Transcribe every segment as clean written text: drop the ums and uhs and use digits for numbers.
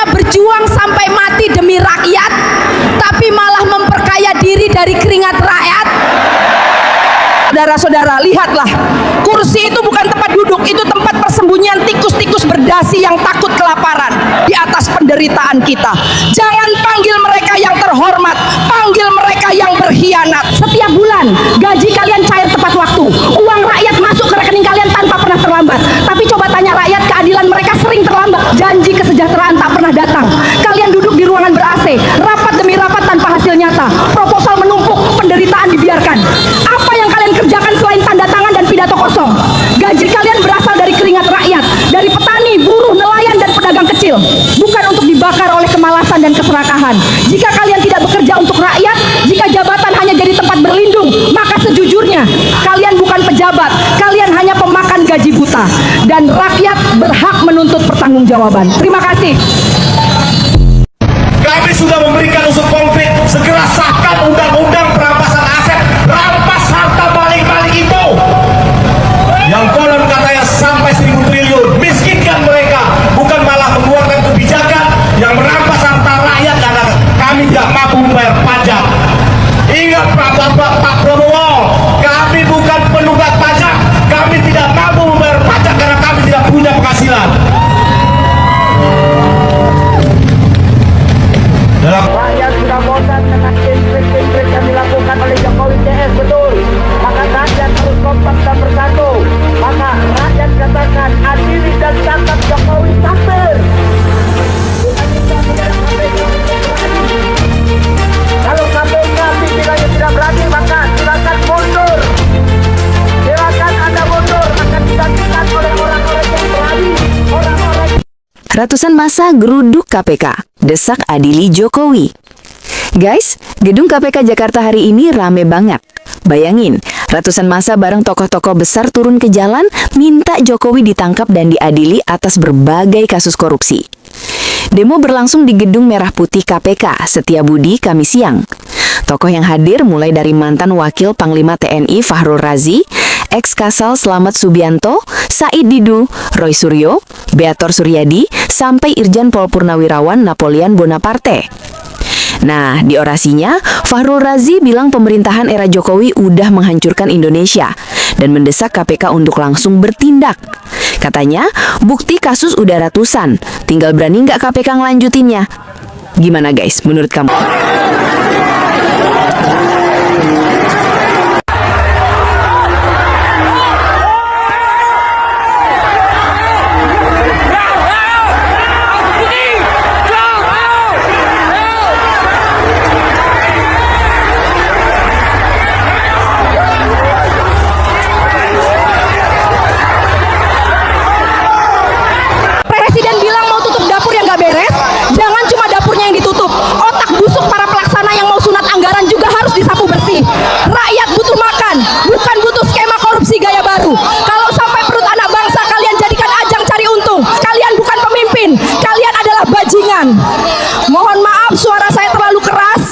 bukannya berjuang sampai mati demi rakyat, tapi malah memperkaya diri dari keringat rakyat. Saudara-saudara, lihatlah, kursi itu bukan tempat duduk, itu tempat persembunyian tikus-tikus berdasi yang takut kelaparan di atas penderitaan kita. Jangan panggil mereka yang terhormat, panggil mereka yang berkhianat. Setiap bulan gaji kalian cair tepat waktu, uang rakyat masuk ke rekening kalian tanpa pernah terlambat. Tapi coba tanya rakyat, keadilan mereka sering terlambat. Janji kesejahteraan tak pernah datang. Kalian duduk di ruangan ber-AC, rapat demi rapat tanpa hasil nyata, proposal menumpuk, penderitaan dibiarkan. Apa yang kalian kerjakan selain tanda tangan dan pidato kosong? Gaji kalian berasal dari keringat rakyat, dari petani, buruh, nelayan, dan pedagang kecil, bukan untuk dibakar oleh kemalasan dan keserakahan. Jika kalian tidak bekerja untuk rakyat, jika jabatan hanya jadi tempat berlindung, maka sejujurnya kalian bukan pejabat, kalian hanya pemakan gaji buta, dan rakyat berhak menuntut pertanggungjawaban. Terima kasih. Kami sudah memberikan usul konkret, segera sahkan undang-undang perampasan aset, rampas harta maling-maling itu yang konon katanya sampai 1.000 triliun. Miskinkan mereka, bukan malah mengeluarkan kebijakan yang merampas harta rakyat karena kami tidak mampu membayar pajak. Ingat Pak Prabowo, kami bukan penunggak pajak, kami tidak mampu membayar pajak karena kami tidak punya penghasilan. Rakyat sudah bosan dengan intrik-intrik yang dilakukan oleh Jokowi CS, betul. Maka rakyat harus kompak dan bersatu. Maka rakyat katakan adili dan tangkap Jokowi kafir. Kalau KPK pimpinannya tidak berani, maka silakan mundur. Silakan Anda mundur, akan digantikan oleh orang-orang yang berani, orang-orang. Ratusan massa geruduk KPK, desak adili Jokowi. Guys, gedung KPK Jakarta hari ini rame banget. Bayangin, ratusan massa bareng tokoh-tokoh besar turun ke jalan minta Jokowi ditangkap dan diadili atas berbagai kasus korupsi. Demo berlangsung di Gedung Merah Putih KPK Setiabudi Kamis siang. Tokoh yang hadir mulai dari mantan Wakil Panglima TNI Fahrul Razi, ex-Kasal Slamet Subianto, Said Didu, Roy Suryo, Beator Suryadi, sampai Irjen Pol Purnawirawan Napoleon Bonaparte. Nah, di orasinya, Fahrul Razi bilang pemerintahan era Jokowi udah menghancurkan Indonesia dan mendesak KPK untuk langsung bertindak. Katanya, bukti kasus udah ratusan, tinggal berani nggak KPK ngelanjutinnya? Gimana guys, menurut kamu? Presiden bilang mau tutup dapur yang gak beres, jangan cuma dapurnya yang ditutup. Otak busuk para pelaksana yang mau sunat anggaran juga harus disapu bersih. Rakyat butuh makan, bukan butuh skema korupsi gaya baru. Kalau sampai perut anak bangsa kalian jadikan ajang cari untung, kalian bukan pemimpin, kalian adalah bajingan. Mohon maaf suara saya terlalu keras.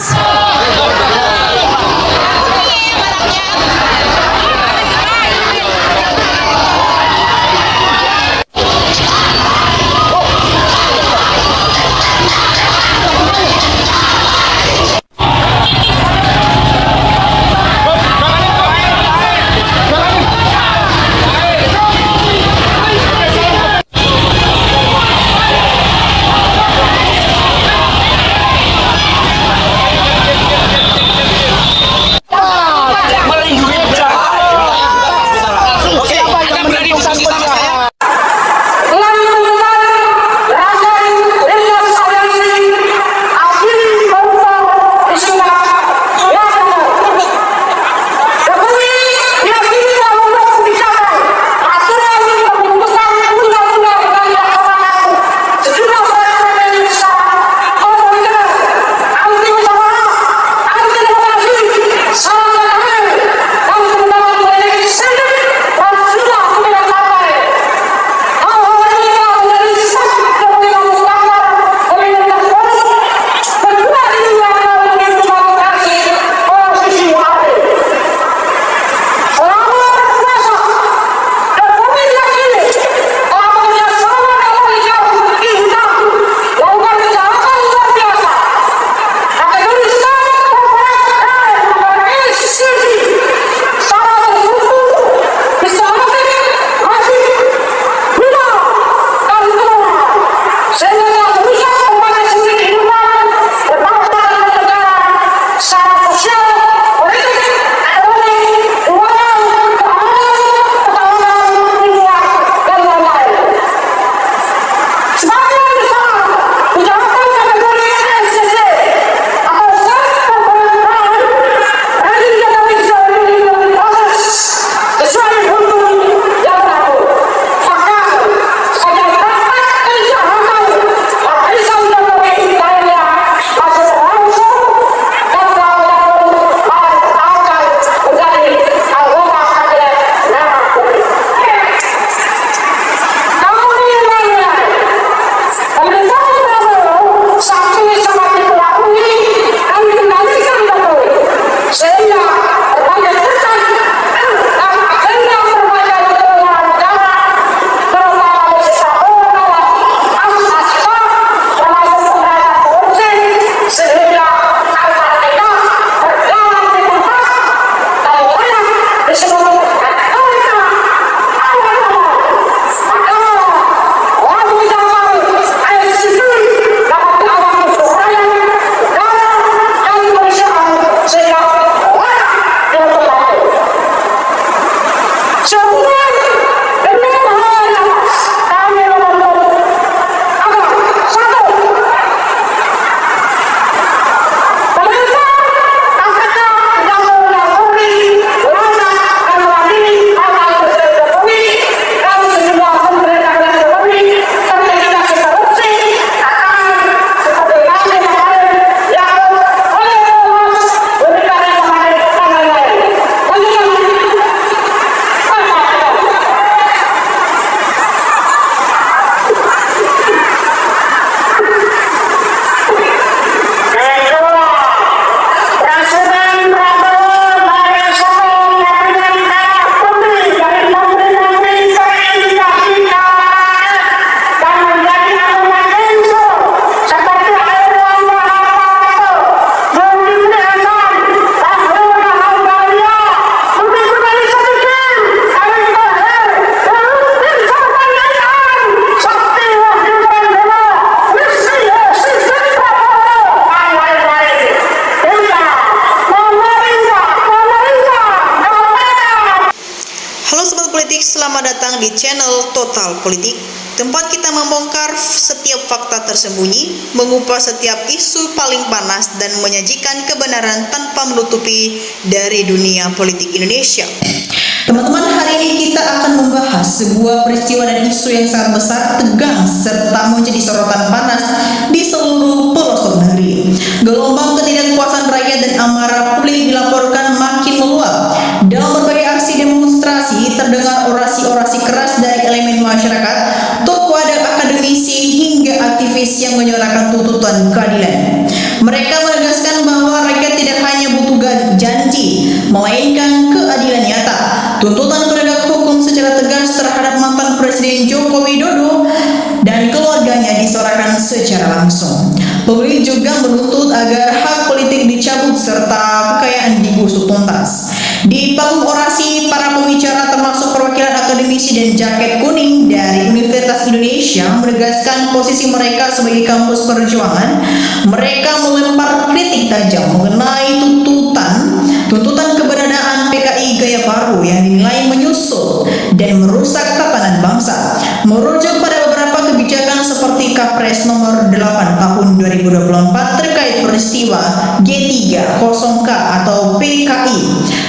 di channel Total Politik, tempat kita membongkar setiap fakta tersembunyi, mengupas setiap isu paling panas, dan menyajikan kebenaran tanpa menutupi dari dunia politik Indonesia. Teman-teman, hari ini kita akan membahas sebuah peristiwa dan isu yang sangat besar, tegang, serta menjadi sorotan panas di seluruh pelosok negeri. Gelombang ketidakpuasan rakyat dan amarah publik dilaporkan makin meluap. Dalam berbagai aksi demonstrasi, terdengar orasi-orasi keras dari elemen masyarakat, tokoh akademisi hingga aktivis yang menyuarakan tuntutan keadilan. Mereka menegaskan bahwa rakyat tidak hanya butuh janji, melainkan keadilan nyata. Tuntutan penegak hukum secara tegas terhadap mantan Presiden Joko Widodo dan keluarganya disuarakan secara langsung. Publik juga menuntut agar hak politik dicabut serta kekayaan digusur tuntas. Di panggung orasi, para pembicara termasuk perwakilan akademisi dan jaket kuning dari Universitas Indonesia menegaskan posisi mereka sebagai kampus perjuangan. Mereka melempar kritik tajam mengenai tuntutan keberadaan PKI gaya baru yang dinilai menyusul dan merusak tatanan bangsa. Merujuk pada beberapa kebijakan seperti Kapres nomor 8 tahun 2024 terkait peristiwa G30K atau PKI.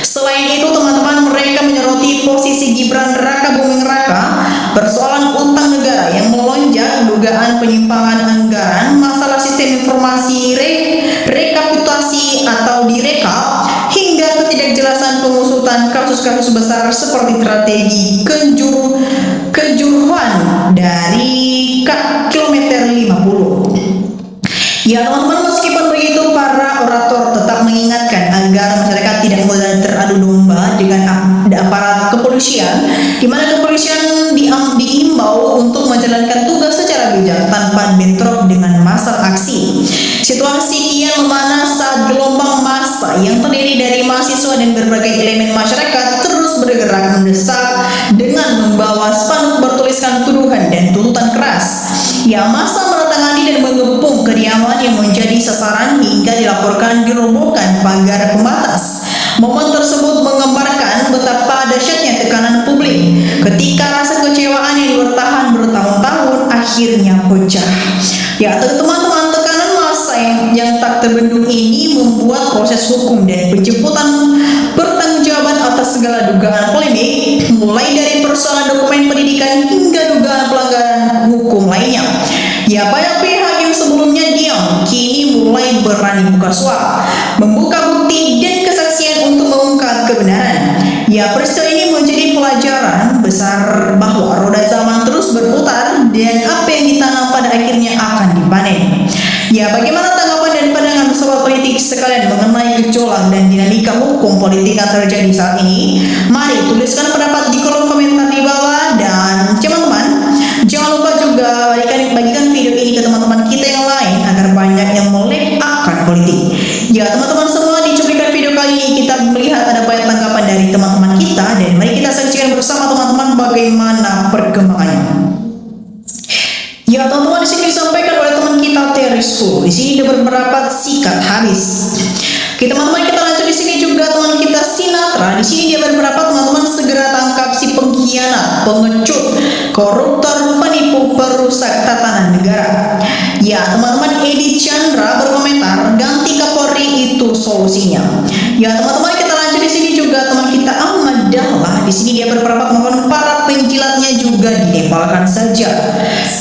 Selain itu, teman-teman, mereka menyoroti posisi Gibran Raka Buming Raka, persoalan utang negara yang melonjak, dugaan penyimpangan anggaran, masalah sistem informasi rekapitulasi atau direkap, hingga ketidakjelasan pengusutan kasus-kasus besar seperti strategi kejuruan dari kilometer 50. Ya teman-teman, meskipun begitu, para orator tetap mengingatkan agar masyarakat tidak mudah teradu domba dengan aparat kepolisian, di mana kepolisian diimbau untuk menjalankan tugas secara bijak tanpa bentrok dengan massa aksi. Situasi kian memanas saat gelombang massa yang terdiri dari mahasiswa dan berbagai elemen masyarakat terus bergerak mendesak dengan membawa spanduk bertuliskan tuduhan dan tuntutan keras. Ya, massa menandatangani dan mengepung kediaman yang menjadi sasaran hingga dilaporkan dirobohkan pagar pembatas. Momen tersebut menggambarkan betapa dahsyatnya tekanan publik ketika rasa kecewaan yang bertahan bertahun-tahun akhirnya pecah. Ya, teman-teman, tekanan massa yang tak terbendung ini membuat proses hukum dan penjemputan pertanggungjawaban atas segala dugaan polemik, mulai dari persoalan dokumen pendidikan hingga dugaan pelanggaran hukum lainnya. Ya, banyak pihak yang sebelumnya diam kini mulai berani buka suara, membuka bukti dan kesaksian untuk mengungkap kebenaran. Ya, peristiwa ini menjadi pelajaran besar bahwa roda zaman terus berputar dan apa yang ditanam pada akhirnya akan dipanen. Ya, bagaimana tanggapan dan pandangan sobat politik sekalian mengenai gejolak dan dinamika hukum politik yang terjadi saat ini? Mari tuliskan pendapat di kolom komentar di bawah, dan teman-teman, jangan lupa juga bagikan video ini ke teman-teman kita yang lain agar banyak yang melek akan politik. Ya teman-teman semua, di cuplikan video kali ini kita melihat ada banyak tanggapan dari teman-teman kita, dan mari kita saksikan bersama teman-teman bagaimana perkembangannya. Ya teman-teman, di sini disampaikan oleh teman kita Terisfu. Di sini ada beberapa sikat habis. Oke teman-teman, kita lanjut. Di sini juga teman kita Sinatra. Di sini dia beberapa teman-teman, segera tangkap si pengkhianat, pengecut, koruptor, penipu, perusak tatanan negara. Ya teman-teman, Edi Chandra berkomentar, ganti Kapolri itu solusinya. Ya teman-teman, kita lanjut. Di sini juga teman kita Ahmad Dahlah. Di sini dia beberapa teman-teman, para penjilatnya juga dinepalkan saja.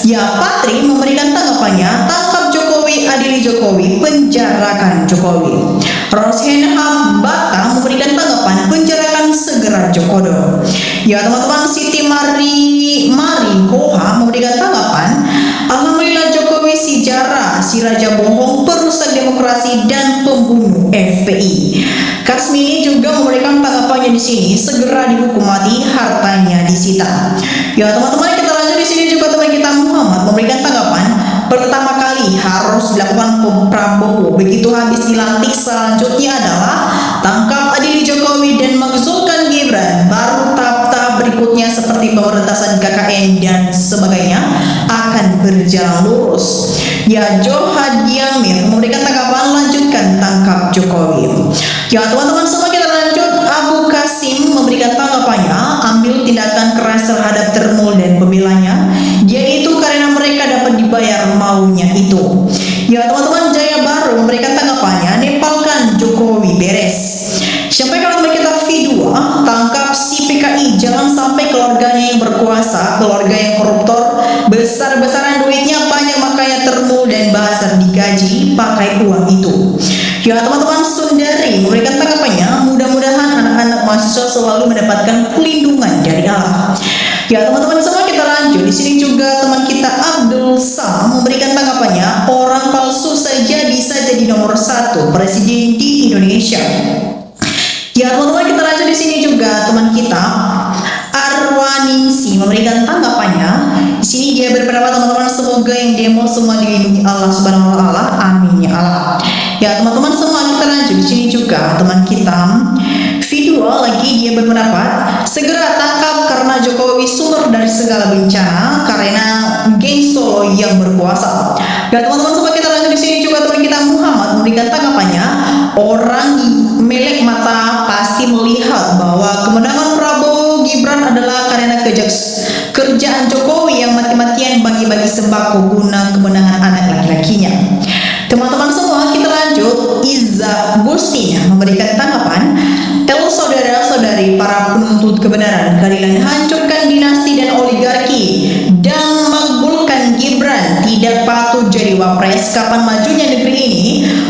Ya, Patri memberikan tanggapannya, tangkap Jokowi, adili Jokowi, penjarakan Jokowi. Roshenhab Bata memberikan tanggapan, penjarakan segera Jokodo. Ya teman-teman, Siti Mari Hoha memberikan tanggapan, alhamdulillah Jokowi si jara, si raja bohong, perusak demokrasi dan pembunuh FPI. Kasmini juga memberikan tanggapannya di sini, segera dihukum mati, hartanya disita. Ya teman-teman, kita lanjut. Di sini juga teman kita Muhammad memberikan tanggapan, pertama kali harus dilakukan Prabowo, begitu habis dilantik selanjutnya adalah tangkap adili Jokowi dan makzulkan Gibran, baru tahap-tahap berikutnya seperti pemberantasan KKN dan sebagainya akan berjalan lurus. Ya, Johan Diamir memberikan tanggapan, lanjutkan tangkap Jokowi. Ya teman-teman semua, kita lanjut. Abu Kasim memberikan tanggapannya, mengambil tindakan keras terhadap Termul dan pembelanya, yaitu karena mereka dapat dibayar maunya itu. Ya teman-teman, Jaya Baru memberikan tanggapannya, Nepalkan Jokowi beres. Sampai kalau teman kita V2, tangkap si PKI, jangan sampai keluarganya yang berkuasa, keluarga yang koruptor, besar-besaran duitnya banyak makanya Termul dan Bahar digaji pakai uang itu. Ya teman-teman, Sundari memberikan tanggapannya, mudah-mudahan anak-anak mahasiswa selalu mendapatkan pelindungan dari Allah. Ya teman-teman semua, kita lanjut. Di sini juga teman kita Abdul Sam memberikan tanggapannya, orang palsu saja bisa jadi nomor 1 presiden di Indonesia. Ya teman-teman, kita lanjut. Di sini juga teman kita Arwaningsi memberikan tanggapannya. Di sini dia berpendapat teman-teman, semoga yang demo semua dilindungi Allah Subhanahu wa taala. Amin ya Allah. Ya teman-teman semua, kita lanjut. Di sini juga teman kita V2 lagi dia berpendapat, segera tangkap karena Jokowi sumber dari segala bencana karena geng Solo yang berkuasa. Ya teman-teman semua, kita lanjut. Di sini juga teman kita Muhammad memberikan tanggapannya, orang melek mata pasti melihat bahwa kemenangan Prabowo Gibran adalah karena kerjaan Jokowi yang mati-matian bagi-bagi sembako guna kemenangan anak laki-lakinya. Teman-teman semua, kita lanjut. Iza Gustin memberikan tanggapan, saudara-saudari para penuntut kebenaran, keadilan, hancurkan dinasti dan oligarki dan makbulkan Gibran, tidak patut jadi wapres. Kapan majunya negeri ini,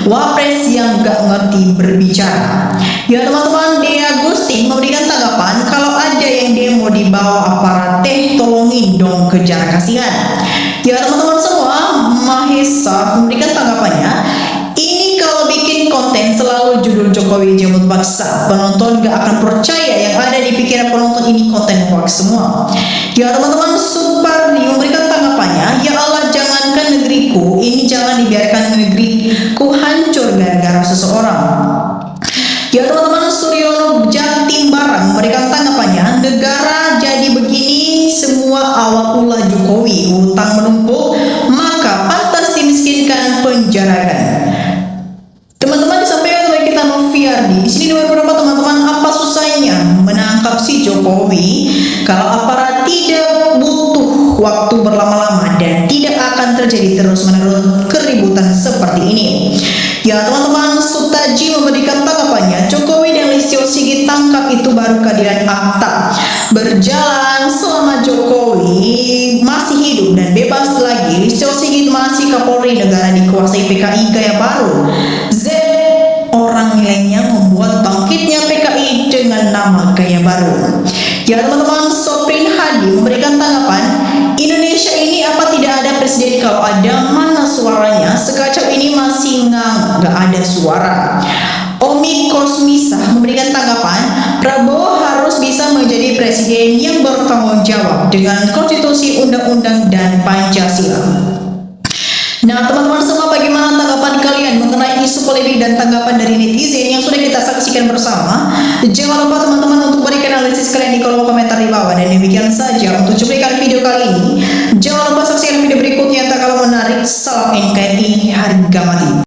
wapres yang gak ngerti berbicara. Ya teman-teman, Dea Gustin memberikan tanggapan, kalau ada yang demo di bawah aparat tolongin dong, kejar kasihan. Ya teman-teman semua, Mahesa memberikan tanggapannya, ini kalau bikin konten selalu judul Jokowi jemput paksa, penonton gak akan percaya, yang ada di pikiran penonton ini konten hoax semua. Ya teman-teman, Supardi memberikan tanggapannya, ya Allah jangankan negeriku ini, jangan dibiarkan negeriku hancur gara-gara seseorang. Ya teman-teman, Suryono Jatimbarang memberikan tanggapannya, negara jadi begini semua awal ulah Jokowi, utang menumpuk maka pantas dimiskinkan, penjarakan. Teman-teman, disampaikan oleh kita Noviardi. Di sini beberapa teman-teman, apa susahnya menangkap si Jokowi kalau aparat tidak butuh waktu berlama-lama dan tidak akan terjadi terus-menerus keributan seperti ini. Ya teman-teman, Sutaji memberikan tanggapannya, Jokowi dan Listio Sigit tangkap itu baru keadilan akta berjalan selama Jokowi masih hidup dan bebas lagi. Listio Sigit masih Kapolri, negara dikuasai PKI Gaya Baru. Z orang milenial membuat bangkitnya PKI dengan nama Gaya Baru. Ya teman-teman, Soprin Hadi memberikan tanggapan, Indonesia ini apa tidak ada presiden, kalau ada mana suaranya, sekacau ini masih nggak ada suara. Omi Kosmisa memberikan tanggapan, Prabowo harus bisa menjadi presiden yang bertanggung jawab dengan konstitusi, undang-undang, dan Pancasila. Nah teman-teman semua, bagaimana tanggapan kalian mengenai isu polemik dan tanggapan dari netizen yang sudah kita saksikan bersama? Jangan lupa teman-teman untuk berikan analisis kalian di kolom komentar di bawah. Dan demikian saja untuk cuplikan video kali ini. Jangan lupa saksikan video berikutnya yang tak kalah menarik. Salam NKRI, harga mati.